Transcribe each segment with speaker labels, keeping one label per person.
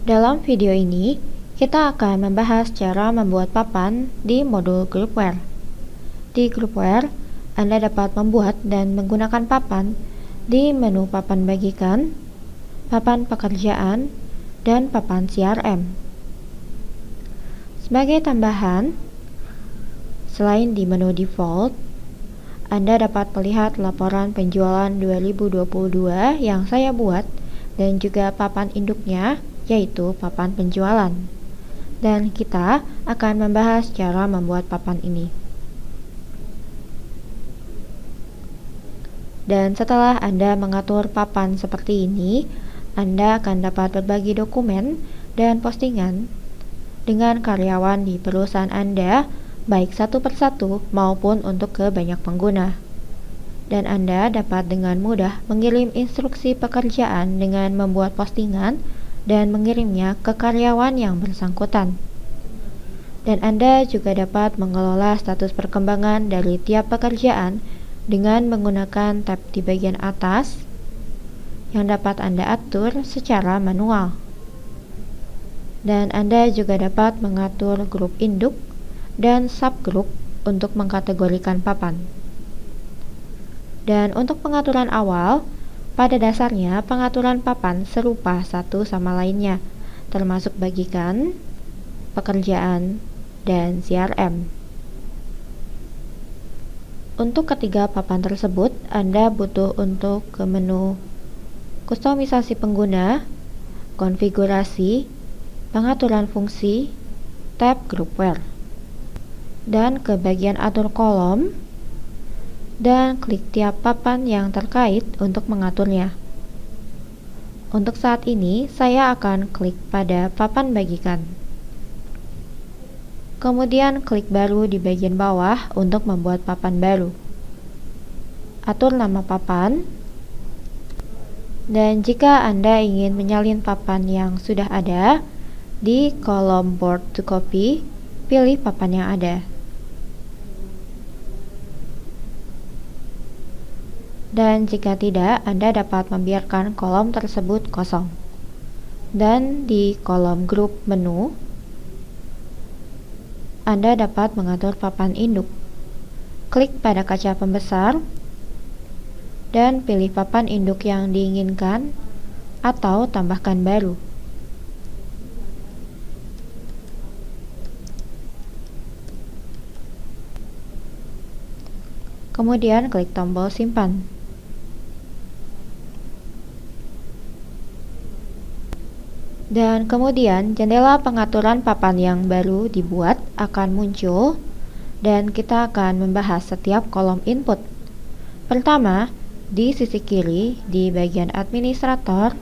Speaker 1: Dalam video ini, kita akan membahas cara membuat papan di modul Groupware. Di Groupware, Anda dapat membuat dan menggunakan papan di menu papan bagikan, papan pekerjaan, dan papan CRM. Sebagai tambahan, selain di menu default, Anda dapat melihat laporan penjualan 2022 yang saya buat dan juga papan induknya, yaitu papan penjualan. Dan kita akan membahas cara membuat papan ini. Dan setelah Anda mengatur papan seperti ini, Anda akan dapat berbagi dokumen dan postingan dengan karyawan di perusahaan Anda, baik satu persatu maupun untuk ke banyak pengguna. Dan Anda dapat dengan mudah mengirim instruksi pekerjaan dengan membuat postingan dan mengirimnya ke karyawan yang bersangkutan. Dan Anda juga dapat mengelola status perkembangan dari tiap pekerjaan dengan menggunakan tab di bagian atas yang dapat Anda atur secara manual. Dan Anda juga dapat mengatur grup induk dan subgroup untuk mengkategorikan papan. Dan untuk pengaturan awal, pada dasarnya pengaturan papan serupa satu sama lainnya, termasuk bagikan, pekerjaan, dan CRM. Untuk ketiga papan tersebut, Anda butuh untuk ke menu kustomisasi pengguna, konfigurasi, pengaturan fungsi, tab Groupware, dan ke bagian atur kolom, dan klik tiap papan yang terkait untuk mengaturnya. Untuk saat ini, saya akan klik pada papan bagikan. Kemudian klik baru di bagian bawah untuk membuat papan baru. Atur nama papan, dan jika Anda ingin menyalin papan yang sudah ada, di kolom Board to Copy, pilih papan yang ada. Dan jika tidak, Anda dapat membiarkan kolom tersebut kosong. Dan di kolom grup menu, Anda dapat mengatur papan induk. Klik pada kaca pembesar dan pilih papan induk yang diinginkan atau tambahkan baru. Kemudian klik tombol simpan. Dan kemudian jendela pengaturan papan yang baru dibuat akan muncul dan kita akan membahas setiap kolom input. Pertama, di sisi kiri di bagian administrator,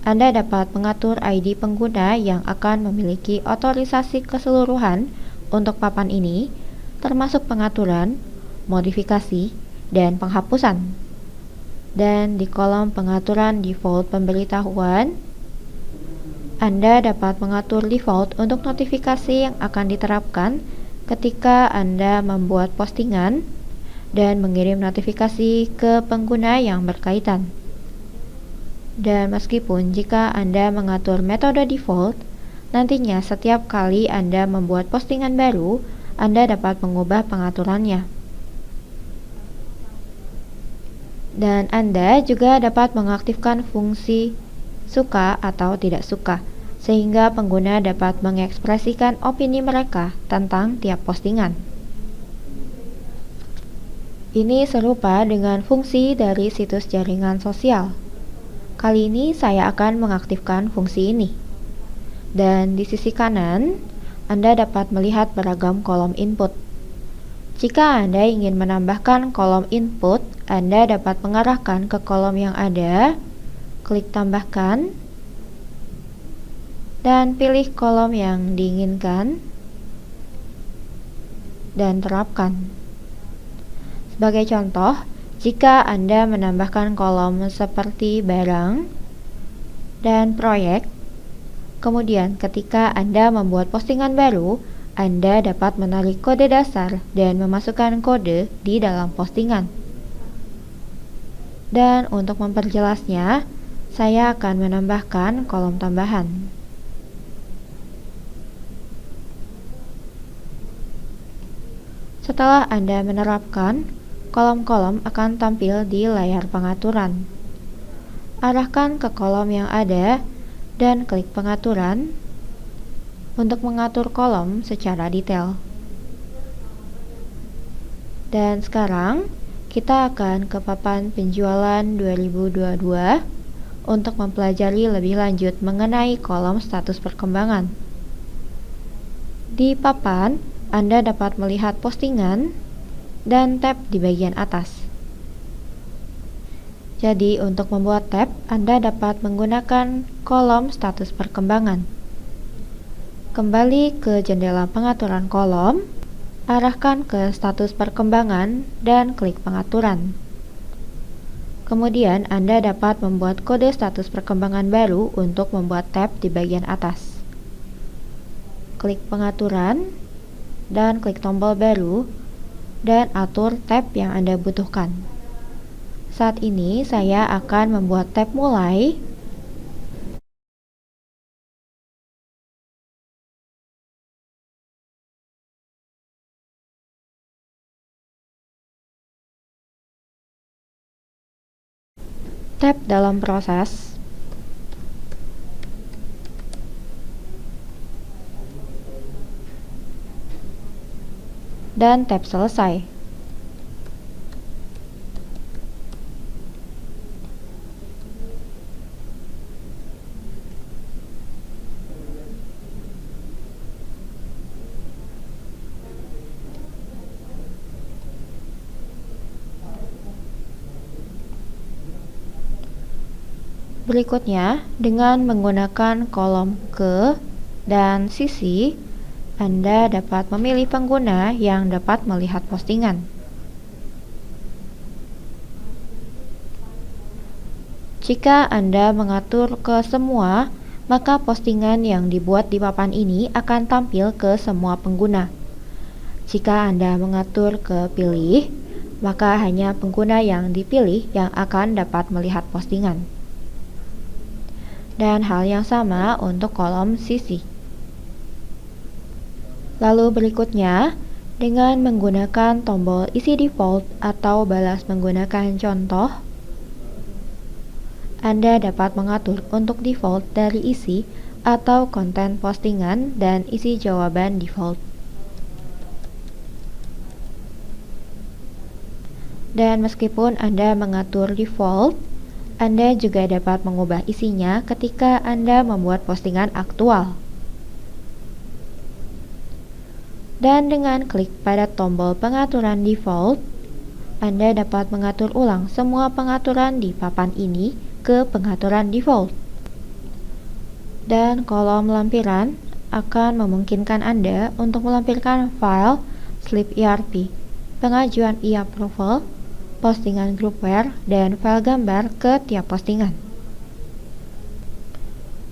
Speaker 1: Anda dapat mengatur ID pengguna yang akan memiliki otorisasi keseluruhan untuk papan ini, termasuk pengaturan, modifikasi, dan penghapusan. Dan di kolom pengaturan default pemberitahuan, Anda dapat mengatur default untuk notifikasi yang akan diterapkan ketika Anda membuat postingan dan mengirim notifikasi ke pengguna yang berkaitan. Dan meskipun jika Anda mengatur metode default, nantinya setiap kali Anda membuat postingan baru, Anda dapat mengubah pengaturannya. Dan Anda juga dapat mengaktifkan fungsi suka atau tidak suka, sehingga pengguna dapat mengekspresikan opini mereka tentang tiap postingan. Ini serupa dengan fungsi dari situs jaringan sosial. Kali ini saya akan mengaktifkan fungsi ini. Dan di sisi kanan, Anda dapat melihat beragam kolom input. Jika Anda ingin menambahkan kolom input, Anda dapat mengarahkan ke kolom yang ada, klik tambahkan, dan pilih kolom yang diinginkan, dan terapkan. Sebagai contoh, jika Anda menambahkan kolom seperti barang dan proyek, kemudian ketika Anda membuat postingan baru, Anda dapat menarik kode dasar dan memasukkan kode di dalam postingan. Dan untuk memperjelasnya, Saya akan menambahkan kolom tambahan. Setelah Anda menerapkan, kolom-kolom akan tampil di layar pengaturan. Arahkan ke kolom yang ada dan klik pengaturan untuk mengatur kolom secara detail. Dan sekarang kita akan ke papan penjualan 2022 untuk mempelajari lebih lanjut mengenai kolom status perkembangan. Di papan, Anda dapat melihat postingan dan tab di bagian atas. Jadi untuk membuat tab, Anda dapat menggunakan kolom status perkembangan. Kembali ke jendela pengaturan kolom, arahkan ke status perkembangan dan klik pengaturan. Kemudian Anda dapat membuat kode status perkembangan baru untuk membuat tab di bagian atas. Klik pengaturan dan klik tombol baru dan atur tab yang Anda butuhkan. Saat ini saya akan membuat tab mulai tab dalam proses dan tab selesai. Berikutnya, dengan menggunakan kolom ke dan sisi, Anda dapat memilih pengguna yang dapat melihat postingan. Jika Anda mengatur ke semua, maka postingan yang dibuat di papan ini akan tampil ke semua pengguna. Jika Anda mengatur ke pilih, maka hanya pengguna yang dipilih yang akan dapat melihat postingan. Dan hal yang sama untuk kolom sisi. Lalu berikutnya, dengan menggunakan tombol isi default atau balas menggunakan contoh, Anda dapat mengatur untuk default dari isi atau konten postingan dan isi jawaban default. Dan meskipun Anda mengatur default, Anda juga dapat mengubah isinya ketika Anda membuat postingan aktual. Dan dengan klik pada tombol pengaturan default, Anda dapat mengatur ulang semua pengaturan di papan ini ke pengaturan default. Dan kolom lampiran akan memungkinkan Anda untuk melampirkan file, slip ERP, pengajuan e-approval, postingan groupware, dan file gambar ke tiap postingan.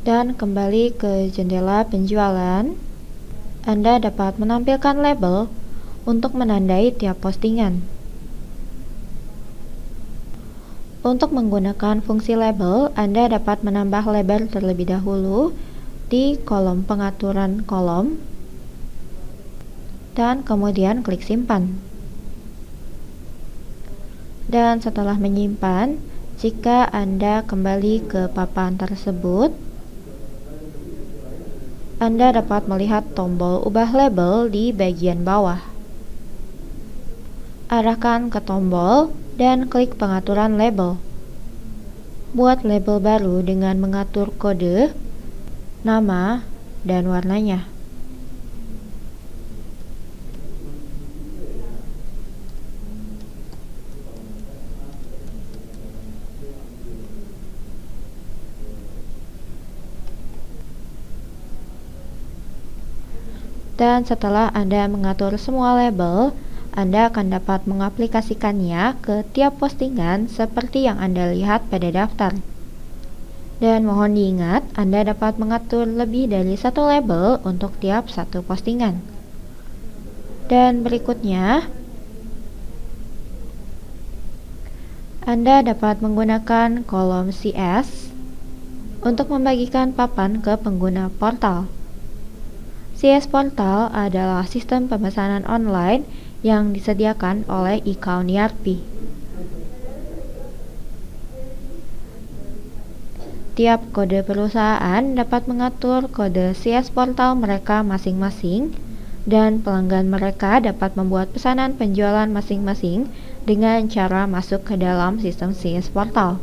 Speaker 1: Dan kembali ke jendela penjualan, Anda dapat menampilkan label untuk menandai tiap postingan. Untuk menggunakan fungsi label, Anda dapat menambah label terlebih dahulu di kolom pengaturan kolom, dan kemudian klik simpan. Dan setelah menyimpan, jika Anda kembali ke papan tersebut, Anda dapat melihat tombol ubah label di bagian bawah. Arahkan ke tombol dan klik pengaturan label. Buat label baru dengan mengatur kode, nama, dan warnanya. Dan setelah Anda mengatur semua label, Anda akan dapat mengaplikasikannya ke tiap postingan seperti yang Anda lihat pada daftar. Dan mohon diingat, Anda dapat mengatur lebih dari satu label untuk tiap satu postingan. Dan berikutnya, Anda dapat menggunakan kolom CS Untuk membagikan papan ke pengguna portal. CS Portal adalah sistem pemesanan online yang disediakan oleh Account ERP. Tiap kode perusahaan dapat mengatur kode CS Portal mereka masing-masing, dan pelanggan mereka dapat membuat pesanan penjualan masing-masing dengan cara masuk ke dalam sistem CS Portal.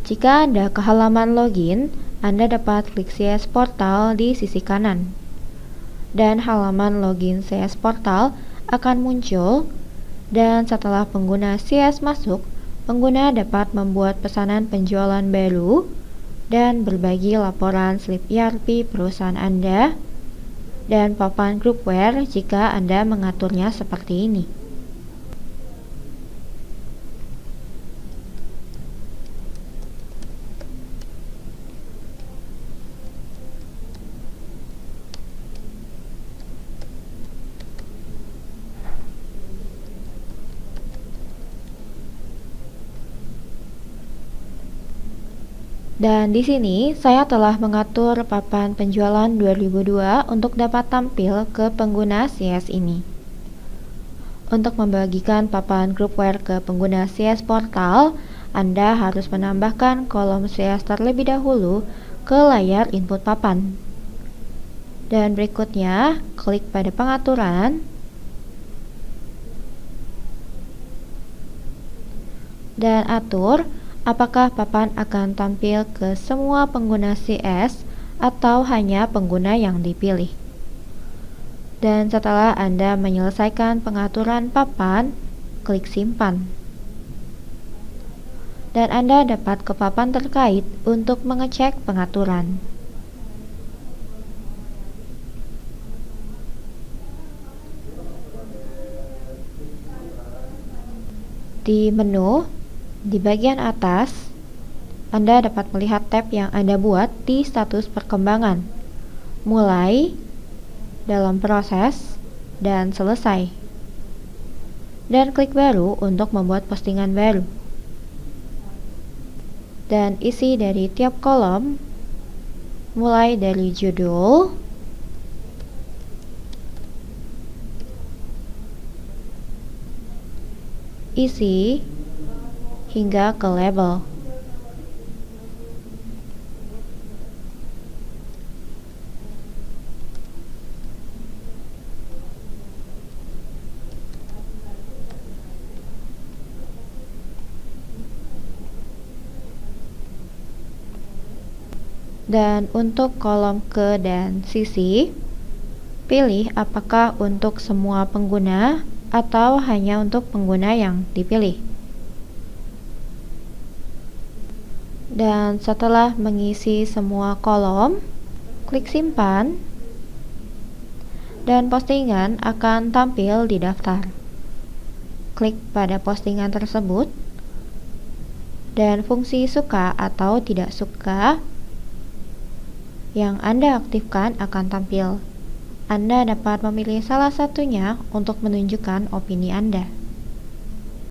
Speaker 1: Jika Anda ke halaman login, Anda dapat klik CS Portal di sisi kanan. Dan halaman login CS Portal akan muncul, dan setelah pengguna CS masuk, pengguna dapat membuat pesanan penjualan baru dan berbagi laporan slip ERP perusahaan Anda dan papan groupware jika Anda mengaturnya seperti ini. Dan di sini saya telah mengatur papan penjualan 2002 untuk dapat tampil ke pengguna CS ini. Untuk membagikan papan groupware ke pengguna CS Portal, Anda harus menambahkan kolom CS terlebih dahulu ke layar input papan. Dan berikutnya, klik pada pengaturan dan atur apakah papan akan tampil ke semua pengguna CS atau hanya pengguna yang dipilih. Dan setelah Anda menyelesaikan pengaturan papan, klik simpan. Dan Anda dapat ke papan terkait untuk mengecek pengaturan. Di menu, di bagian atas, Anda dapat melihat tab yang Anda buat di status perkembangan, mulai, dalam proses, dan selesai. Dan klik baru untuk membuat postingan baru. Dan isi dari tiap kolom, mulai dari judul, isi, hingga ke label. Dan untuk kolom ke dan sisi, pilih apakah untuk semua pengguna atau hanya untuk pengguna yang dipilih. Dan setelah mengisi semua kolom, klik simpan, dan postingan akan tampil di daftar. Klik pada postingan tersebut, dan fungsi suka atau tidak suka yang Anda aktifkan akan tampil. Anda dapat memilih salah satunya untuk menunjukkan opini Anda.